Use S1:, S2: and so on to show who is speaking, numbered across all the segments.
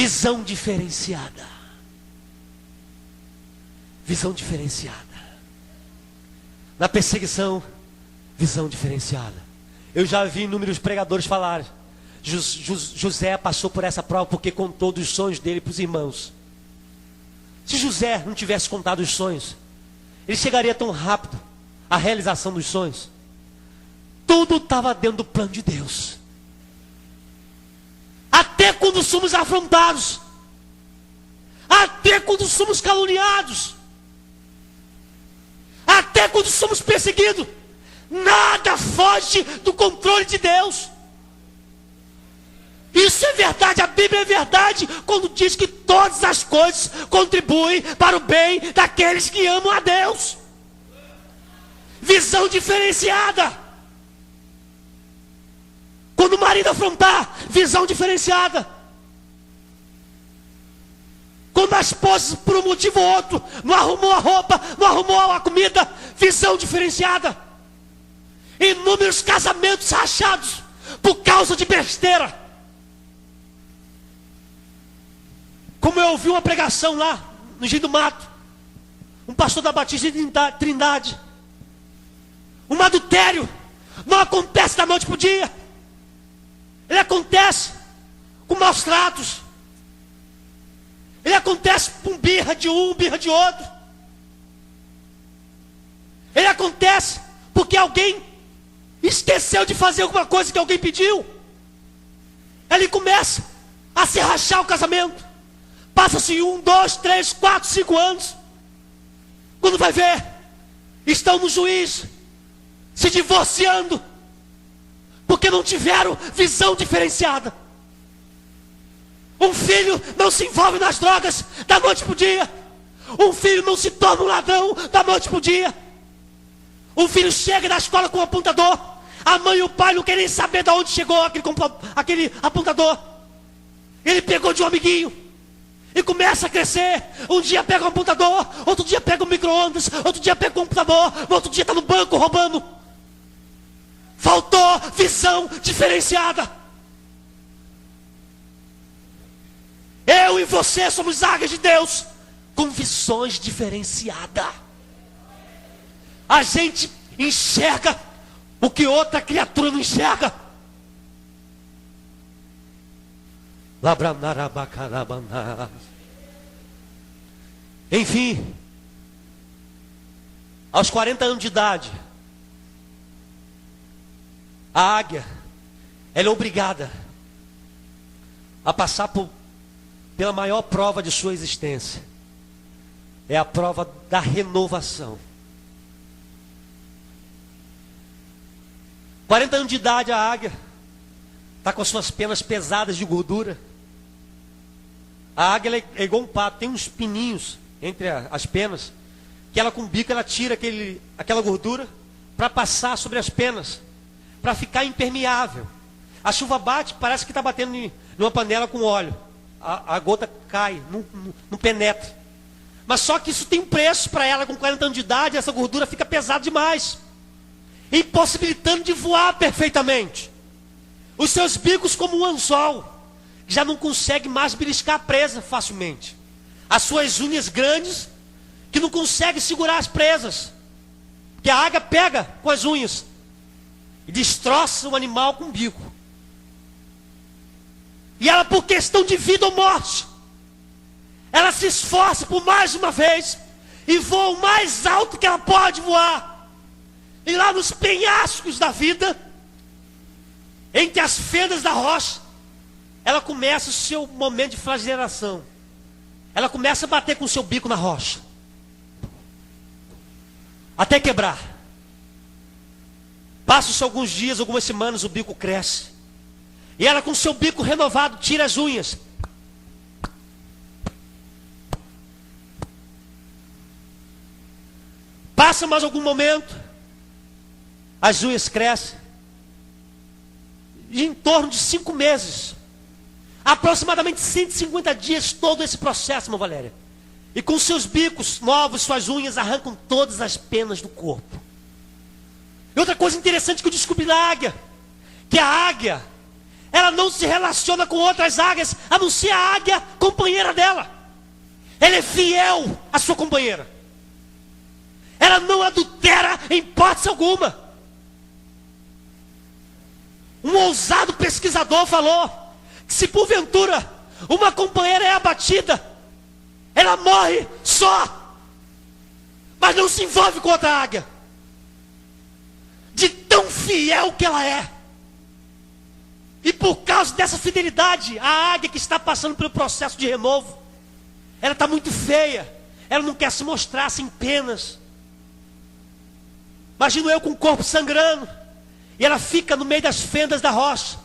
S1: Visão diferenciada. Visão diferenciada. Na perseguição, visão diferenciada. Eu já vi inúmeros pregadores falarem. José passou por essa prova porque contou dos sonhos dele para os irmãos. Se José não tivesse contado os sonhos, ele chegaria tão rápido à realização dos sonhos. Tudo estava dentro do plano de Deus. Até quando somos afrontados, até quando somos caluniados, até quando somos perseguidos, nada foge do controle de Deus. Isso é verdade, a Bíblia é verdade quando diz que todas as coisas contribuem para o bem daqueles que amam a Deus. Visão diferenciada. Quando o marido afrontar, visão diferenciada. Quando a esposa, por um motivo ou outro, não arrumou a roupa, não arrumou a comida, visão diferenciada. Inúmeros casamentos rachados por causa de besteira. Como eu ouvi uma pregação lá, no Giro do Mato, um pastor da Batista de Trindade, um adultério não acontece da noite para o dia. Ele acontece com maus tratos. Ele acontece com birra de um, birra de outro. Ele acontece porque alguém esqueceu de fazer alguma coisa que alguém pediu. Ele começa a se rachar o casamento. Passa-se 1, 2, 3, 4, 5 anos. Quando vai ver, estão no juiz, se divorciando, porque não tiveram visão diferenciada. Um filho não se envolve nas drogas da noite para o dia. Um filho não se torna um ladrão da noite para o dia. Um filho chega da escola com um apontador. A mãe e o pai não querem saber de onde chegou aquele apontador. Ele pegou de um amiguinho e começa a crescer. Um dia pega um apontador, outro dia pega um micro-ondas, outro dia pega um computador, outro dia está no banco roubando. Faltou visão diferenciada. Eu e você somos águias de Deus com visões diferenciadas. A gente enxerga o que outra criatura não enxerga. Enfim, aos 40 anos de idade, a águia, ela é obrigada a passar pela maior prova de sua existência. É a prova da renovação. 40 anos de idade, a águia está com as suas penas pesadas de gordura. A águia é igual um pato, tem uns pininhos entre as penas, que ela com o bico ela tira aquela gordura para passar sobre as penas, para ficar impermeável. A chuva bate, parece que está batendo numa panela com óleo. A gota cai, não penetra. Mas só que isso tem um preço para ela. Com 40 anos de idade, essa gordura fica pesada demais, impossibilitando de voar perfeitamente. Os seus bicos como um anzol, que já não consegue mais beliscar a presa facilmente. As suas unhas grandes, que não consegue segurar as presas, que a águia pega com as unhas e destroça o animal com o bico. E ela, por questão de vida ou morte, ela se esforça por mais uma vez e voa o mais alto que ela pode voar. E lá nos penhascos da vida, entre as fendas da rocha, ela começa o seu momento de flagelação. Ela começa a bater com o seu bico na rocha, até quebrar. Passam-se alguns dias, algumas semanas, o bico cresce. E ela, com o seu bico renovado, tira as unhas. Passa mais algum momento, as unhas crescem. E em torno de 5 meses, aproximadamente 150 dias, todo esse processo, irmã Valéria. E com seus bicos novos, suas unhas arrancam todas as penas do corpo. E outra coisa interessante que eu descobri na águia, que a águia, ela não se relaciona com outras águias, a não ser a águia companheira dela. Ela é fiel à sua companheira. Ela não adultera em hipótese alguma. Um ousado pesquisador falou que se porventura uma companheira é abatida, ela morre só, mas não se envolve com outra águia. De tão fiel que ela é. E por causa dessa fidelidade, a águia que está passando pelo processo de renovo, ela está muito feia, ela não quer se mostrar sem penas. Imagino eu com o corpo sangrando, e ela fica no meio das fendas da rocha,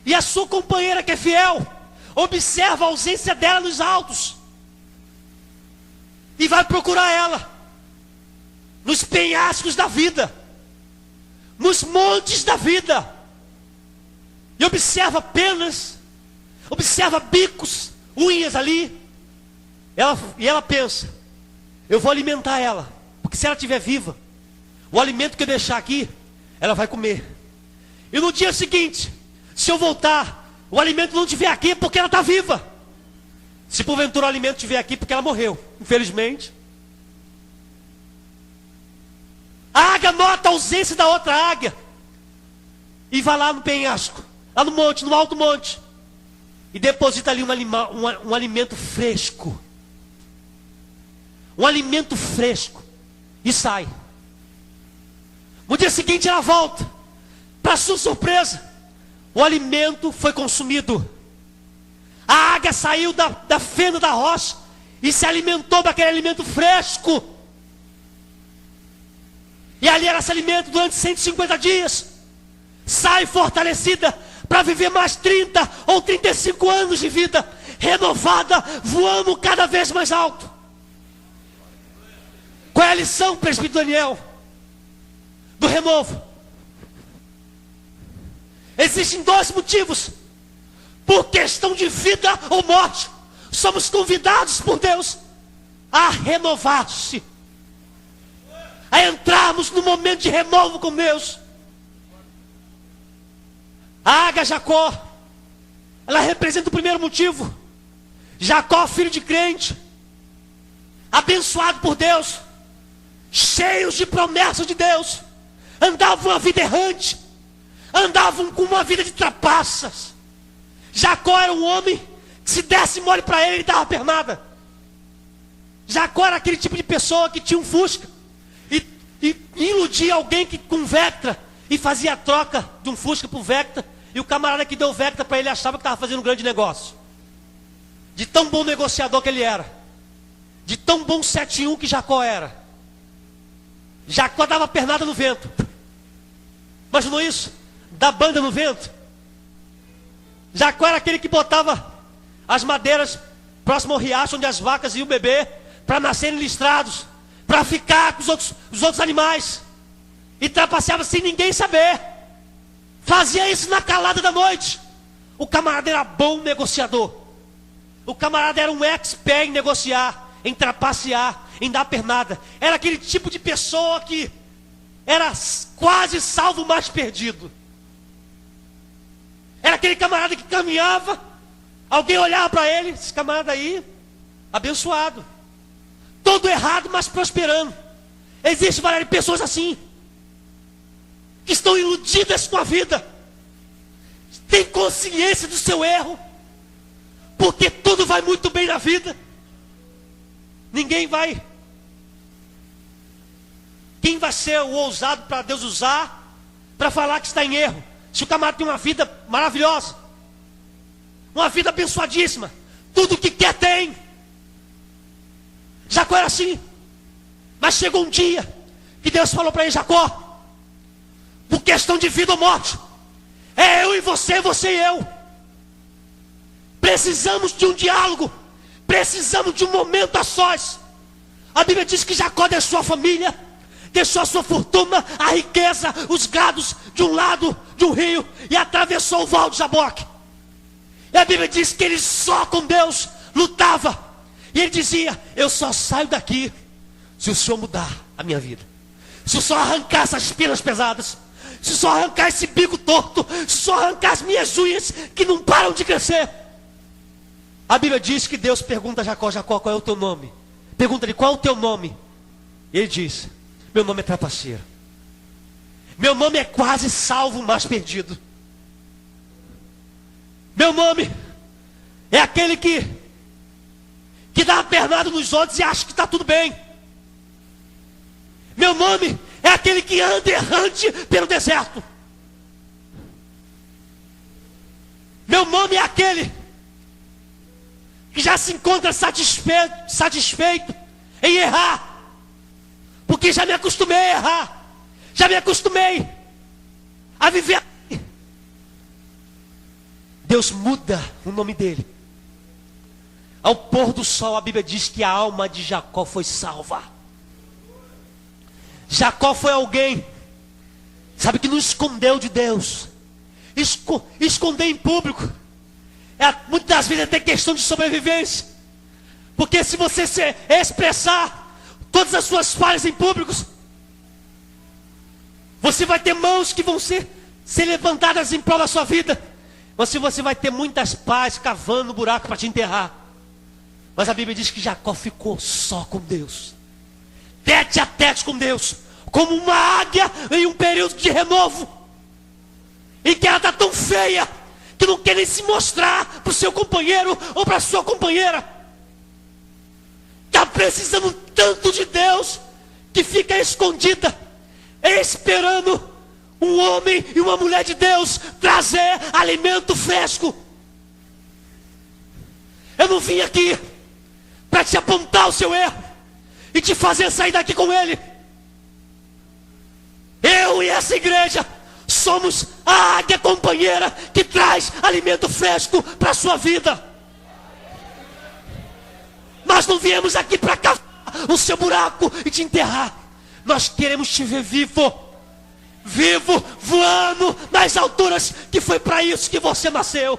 S1: e a sua companheira que é fiel, observa a ausência dela nos altos, e vai procurar ela, nos penhascos da vida, nos montes da vida, e observa penas, observa bicos, unhas ali, e ela pensa, eu vou alimentar ela, porque se ela estiver viva, o alimento que eu deixar aqui, ela vai comer. E no dia seguinte, se eu voltar, o alimento não estiver aqui é porque ela está viva. Se porventura o alimento estiver aqui, porque ela morreu, infelizmente. A águia nota a ausência da outra águia, e vai lá no penhasco, lá no monte, no alto monte, e deposita ali um alimento fresco. Um alimento fresco. E sai. No dia seguinte ela volta. Para sua surpresa, o alimento foi consumido. A águia saiu da fenda da rocha e se alimentou daquele alimento fresco. E ali ela se alimenta durante 150 dias. Sai fortalecida para viver mais 30 ou 35 anos de vida, renovada, voando cada vez mais alto. Qual é a lição, presbítero Daniel, do renovo? Existem dois motivos. Por questão de vida ou morte, somos convidados por Deus a renovar-se, a entrarmos no momento de renovo com Deus. A águia Jacó, ela representa o primeiro motivo. Jacó, filho de crente, abençoado por Deus, cheios de promessas de Deus, andavam uma vida errante, andavam com uma vida de trapaças. Jacó era um homem que se desse mole para ele, ele dava pernada. Jacó era aquele tipo de pessoa que tinha um Fusca e iludia alguém com Vectra e fazia a troca de um Fusca por Vectra, e o camarada que deu Vectra para ele achava que estava fazendo um grande negócio. De tão bom negociador que ele era, de tão bom 7-1 que Jacó era. Jacó dava pernada no vento. Imaginou isso? Dar banda no vento. Jacó era aquele que botava as madeiras próximo ao riacho onde as vacas iam beber, para nascerem listrados, para ficar com os outros animais, e trapaceava sem ninguém saber. Fazia isso na calada da noite. O camarada era bom negociador. O camarada era um expert em negociar, em trapacear, em dar pernada. Era aquele tipo de pessoa que era quase salvo, mas perdido. Era aquele camarada que caminhava, alguém olhava para ele, esse camarada aí, abençoado, todo errado, mas prosperando. Existem várias pessoas assim, que estão iludidas com a vida, têm consciência do seu erro, porque tudo vai muito bem na vida. Ninguém vai. Quem vai ser o ousado para Deus usar para falar que está em erro? Se o camarada tem uma vida maravilhosa, uma vida abençoadíssima, tudo que quer tem. Jacó era assim. Mas chegou um dia que Deus falou para ele: Jacó, por questão de vida ou morte, é eu e você e eu. Precisamos de um diálogo, precisamos de um momento a sós. A Bíblia diz que Jacó deixou a família, deixou a sua fortuna, a riqueza, os gados de um lado de um rio e atravessou o val de Jaboque. E a Bíblia diz que ele só com Deus lutava. E ele dizia: eu só saio daqui se o Senhor mudar a minha vida, se o Senhor arrancar essas penas pesadas, se só arrancar esse bico torto, se só arrancar as minhas unhas que não param de crescer. A Bíblia diz que Deus pergunta a Jacó: Jacó, qual é o teu nome? Pergunta-lhe: qual é o teu nome? Ele diz: meu nome é trapaceiro. Meu nome é quase salvo, mas perdido. Meu nome é aquele que dá uma pernada nos outros e acha que está tudo bem. Meu nome é aquele que anda errante pelo deserto. Meu nome é aquele que já se encontra satisfeito em errar, porque já me acostumei a errar, já me acostumei a viver. Deus muda o nome dele. Ao pôr do sol, a Bíblia diz que a alma de Jacó foi salva. Jacó foi alguém, sabe, que não escondeu de Deus. Esconder em público muitas das vezes é até questão de sobrevivência. Porque se você expressar todas as suas falhas em público, você vai ter mãos que vão ser levantadas em prol da sua vida. Mas você vai ter muitas pás cavando buraco para te enterrar. Mas a Bíblia diz que Jacó ficou só com Deus, tete a tete com Deus, como uma águia em um período de renovo, em que ela está tão feia que não quer nem se mostrar para o seu companheiro ou para a sua companheira. Está precisando tanto de Deus que fica escondida, esperando um homem e uma mulher de Deus trazer alimento fresco. Eu não vim aqui para te apontar o seu erro e te fazer sair daqui com ele. Eu e essa igreja somos a águia companheira que traz alimento fresco para a sua vida. Nós não viemos aqui para cavar o seu buraco e te enterrar. Nós queremos te ver vivo, voando nas alturas, que foi para isso que você nasceu.